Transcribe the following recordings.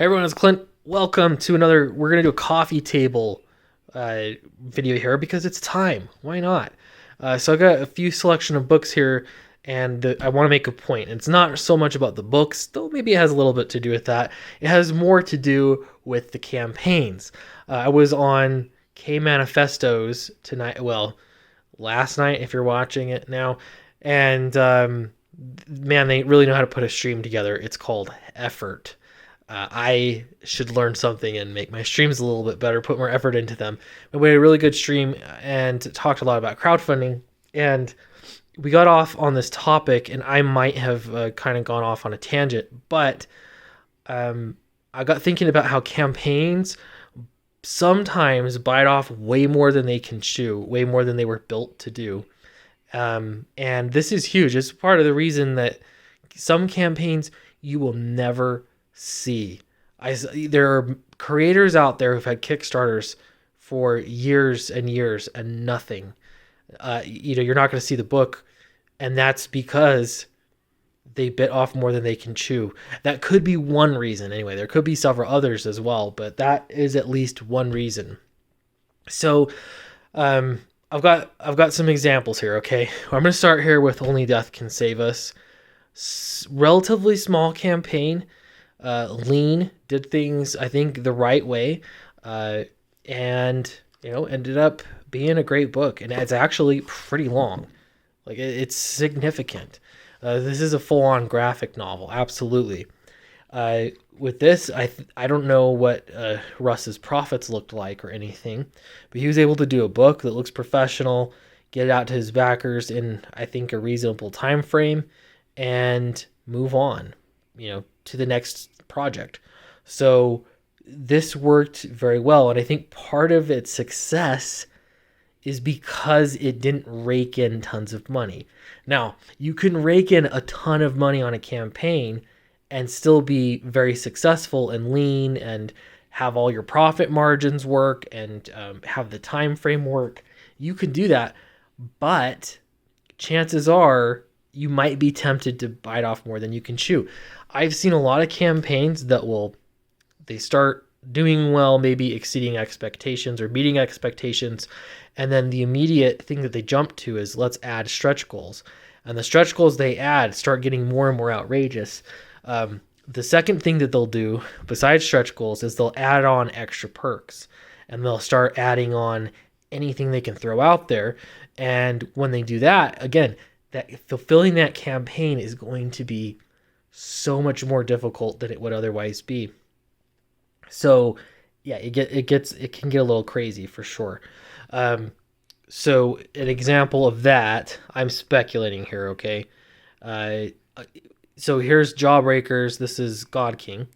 Hey everyone, it's Clint. Welcome to another. We're gonna do a coffee table video here because it's time. Why not? So I got a few selection of books here, and I want to make a point. It's not so much about the books, though maybe it has a little bit to do with that. It has more to do with the campaigns. I was on K Manifestos tonight. Well, last night if you're watching it now, and man, they really know how to put a stream together. It's called Effort. I should learn something and make my streams a little bit better, put more effort into them. But we had a really good stream and talked a lot about crowdfunding. And we got off on this topic, and I might have kind of gone off on a tangent. But I got thinking about how campaigns sometimes bite off way more than they can chew, way more than they were built to do. And this is huge. It's part of the reason that some campaigns you will never see. There are creators out there who've had Kickstarters for years and years and nothing. You're not going to see the book, and that's because they bit off more than they can chew. That could be one reason. Anyway, there could be several others as well, but that is at least one reason. So, I've got some examples here. Okay, I'm going to start here with Only Death Can Save Us. Relatively small campaign. Lean, did things, I think, the right way, and ended up being a great book. And it's actually pretty long. Like, it's significant. This is a full-on graphic novel, absolutely. With this, I don't know what Russ's profits looked like or anything, but he was able to do a book that looks professional, get it out to his backers in, I think, a reasonable time frame, and move on, to the next project. So this worked very well, and I think part of its success is because it didn't rake in tons of money. Now, you can rake in a ton of money on a campaign and still be very successful and lean and have all your profit margins work and have the time frame work. You can do that, but chances are you might be tempted to bite off more than you can chew. I've seen a lot of campaigns that they start doing well, maybe exceeding expectations or meeting expectations, and then the immediate thing that they jump to is let's add stretch goals. And the stretch goals they add start getting more and more outrageous. The second thing that they'll do besides stretch goals is they'll add on extra perks, and they'll start adding on anything they can throw out there. And when they do that, again, that fulfilling that campaign is going to be so much more difficult than it would otherwise be. So yeah, it can get a little crazy for sure. So an example of that, I'm speculating here, okay? So here's Jawbreakers. This is God King,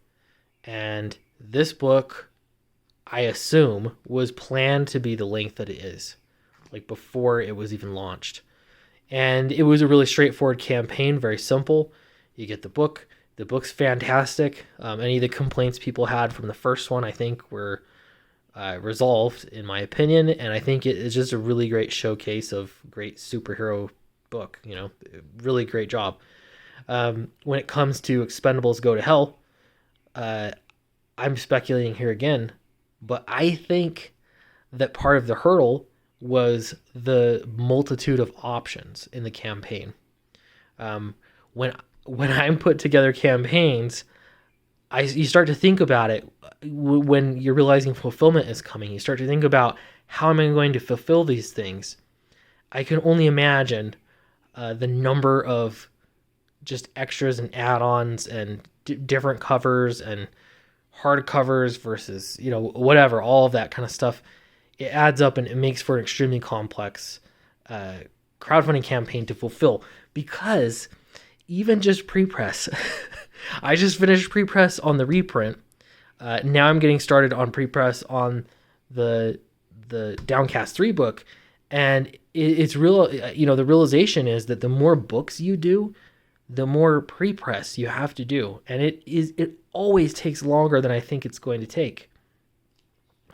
and this book, I assume, was planned to be the length that it is, like before it was even launched. And it was a really straightforward campaign, very simple. You get the book. The book's fantastic. Any of the complaints people had from the first one, I think, were resolved, in my opinion. And I think it is just a really great showcase of great superhero book. Really great job. When it comes to Expendables Go to Hell, I'm speculating here again, but I think that part of the hurdle was the multitude of options in the campaign. When I'm put together campaigns, you start to think about it when you're realizing fulfillment is coming. You start to think about, how am I going to fulfill these things? I can only imagine the number of just extras and add-ons and different covers and hard covers versus, whatever, all of that kind of stuff. It adds up and it makes for an extremely complex crowdfunding campaign to fulfill, because even just pre-press, I just finished pre-press on the reprint. Now I'm getting started on pre-press on the Downcast 3 book, and it's real. The realization is that the more books you do, the more pre-press you have to do, and it always takes longer than I think it's going to take.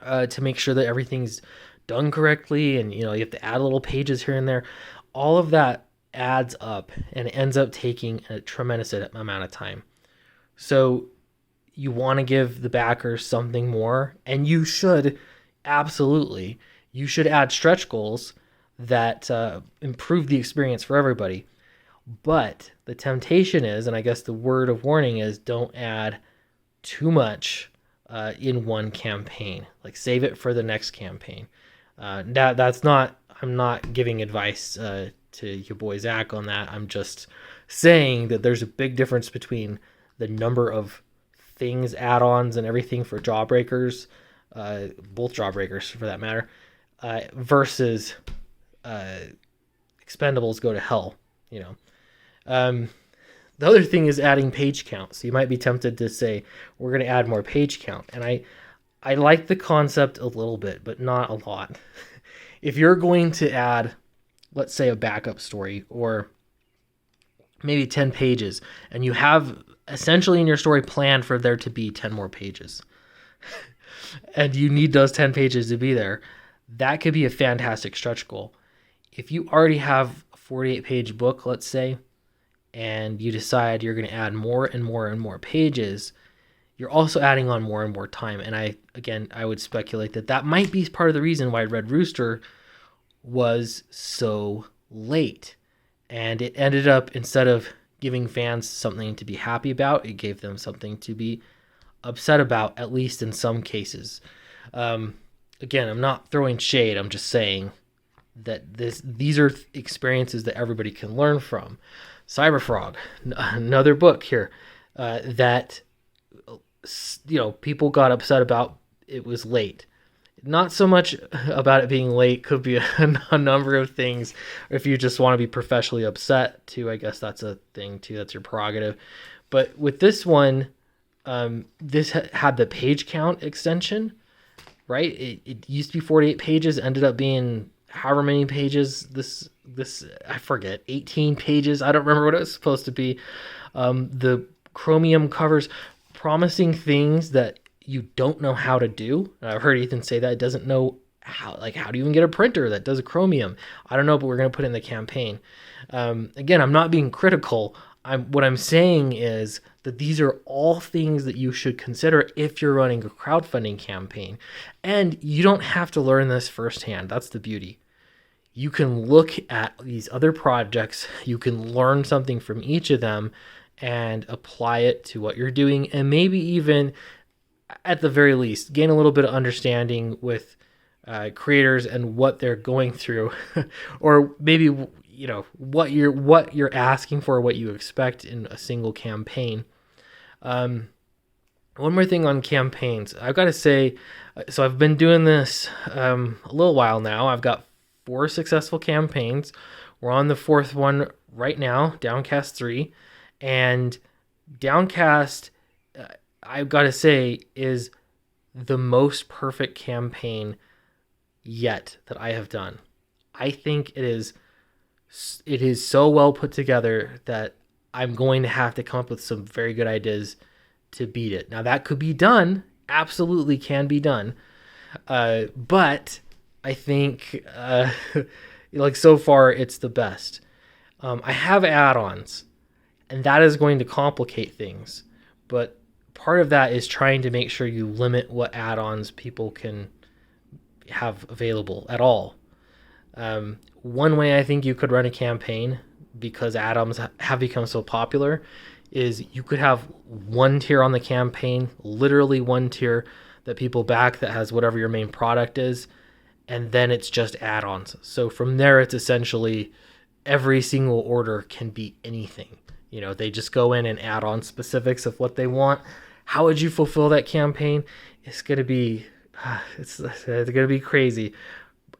To make sure that everything's done correctly, and you have to add little pages here and there. All of that adds up, and it ends up taking a tremendous amount of time. So you want to give the backers something more, and you should absolutely, you should add stretch goals that improve the experience for everybody. But the temptation is, and I guess the word of warning is, don't add too much in one campaign. Like, save it for the next campaign. That's not, I'm not giving advice to your boy Zach on that. I'm just saying that there's a big difference between the number of things, add-ons, and everything for Jawbreakers, both Jawbreakers for that matter, versus Expendables Go to Hell, you know. The other thing is adding page count. So you might be tempted to say, we're going to add more page count. And I like the concept a little bit, but not a lot. If you're going to add, let's say, a backup story or maybe 10 pages, and you have essentially in your story planned for there to be 10 more pages, and you need those 10 pages to be there, that could be a fantastic stretch goal. If you already have a 48-page book, let's say, and you decide you're going to add more and more and more pages, you're also adding on more and more time. And I would speculate that might be part of the reason why Red Rooster was so late. And it ended up, instead of giving fans something to be happy about, it gave them something to be upset about, at least in some cases. Again, I'm not throwing shade. I'm just saying that these are experiences that everybody can learn from. Cyberfrog, another book here that people got upset about. It was late. Not so much about it being late. Could be a number of things. If you just want to be professionally upset too, I guess that's a thing too. That's your prerogative. But with this one, this had the page count extension, right? It used to be 48 pages, ended up being however many pages. This I forget, 18 pages. I don't remember what it was supposed to be. The chromium covers, promising things that you don't know how to do. I've heard Ethan say that. It doesn't know how do you even get a printer that does a chromium? I don't know, but we're going to put it in the campaign. Again, I'm not being critical. What I'm saying is that these are all things that you should consider if you're running a crowdfunding campaign. And you don't have to learn this firsthand. That's the beauty. You can look at these other projects. You can learn something from each of them and apply it to what you're doing. And maybe even, at the very least, gain a little bit of understanding with creators and what they're going through. Or maybe what you're asking for, what you expect in a single campaign. One more thing on campaigns. I've got to say, so I've been doing this a little while now. I've got 4 successful campaigns. We're on the 4th one right now, Downcast 3. And Downcast, I've got to say, is the most perfect campaign yet that I have done. I think it is so well put together that I'm going to have to come up with some very good ideas to beat it. Now, that could be done, absolutely can be done, but I think so far it's the best. I have add-ons, and that is going to complicate things, but part of that is trying to make sure you limit what add-ons people can have available at all. One way I think you could run a campaign, because add-ons have become so popular, is you could have one tier on the campaign, literally one tier that people back that has whatever your main product is, and then it's just add-ons. So from there, it's essentially every single order can be anything. They just go in and add on specifics of what they want. How would you fulfill that campaign? It's gonna be crazy,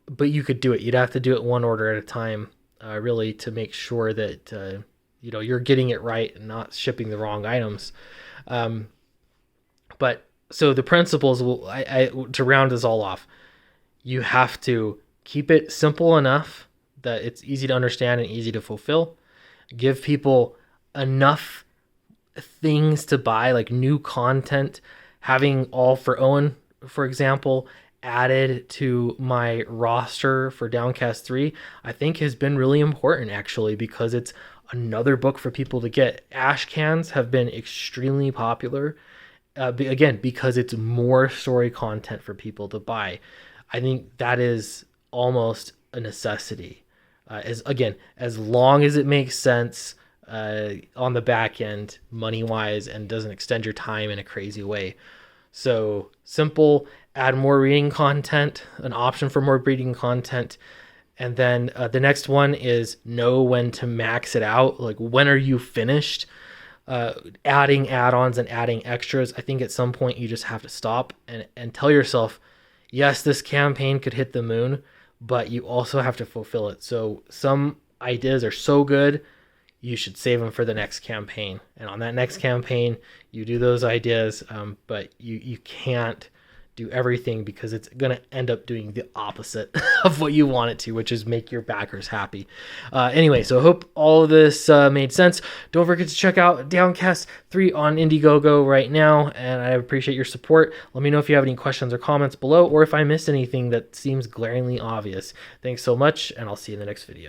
but you could do it. You'd have to do it one order at a time, really, to make sure that you're getting it right and not shipping the wrong items. But so the principles to round us all off, you have to keep it simple enough that it's easy to understand and easy to fulfill. Give people enough things to buy, like new content. Having All for Owen, for example, added to my roster for Downcast 3, I think has been really important, actually, because it's another book for people to get. Ash cans have been extremely popular, again, because it's more story content for people to buy. I think that is almost a necessity. As long as it makes sense on the back end, money wise, and doesn't extend your time in a crazy way. So simple, add more reading content, an option for more reading content. And then the next one is know when to max it out. Like, when are you finished? Adding add-ons and adding extras. I think at some point you just have to stop and tell yourself, yes, this campaign could hit the moon, but you also have to fulfill it. So some ideas are so good, you should save them for the next campaign. And on that next campaign, you do those ideas, but you can't do everything, because it's going to end up doing the opposite of what you want it to, which is make your backers happy. Anyway, so I hope all of this made sense. Don't forget to check out Downcast 3 on Indiegogo right now, and I appreciate your support. Let me know if you have any questions or comments below, or if I missed anything that seems glaringly obvious. Thanks so much, and I'll see you in the next video.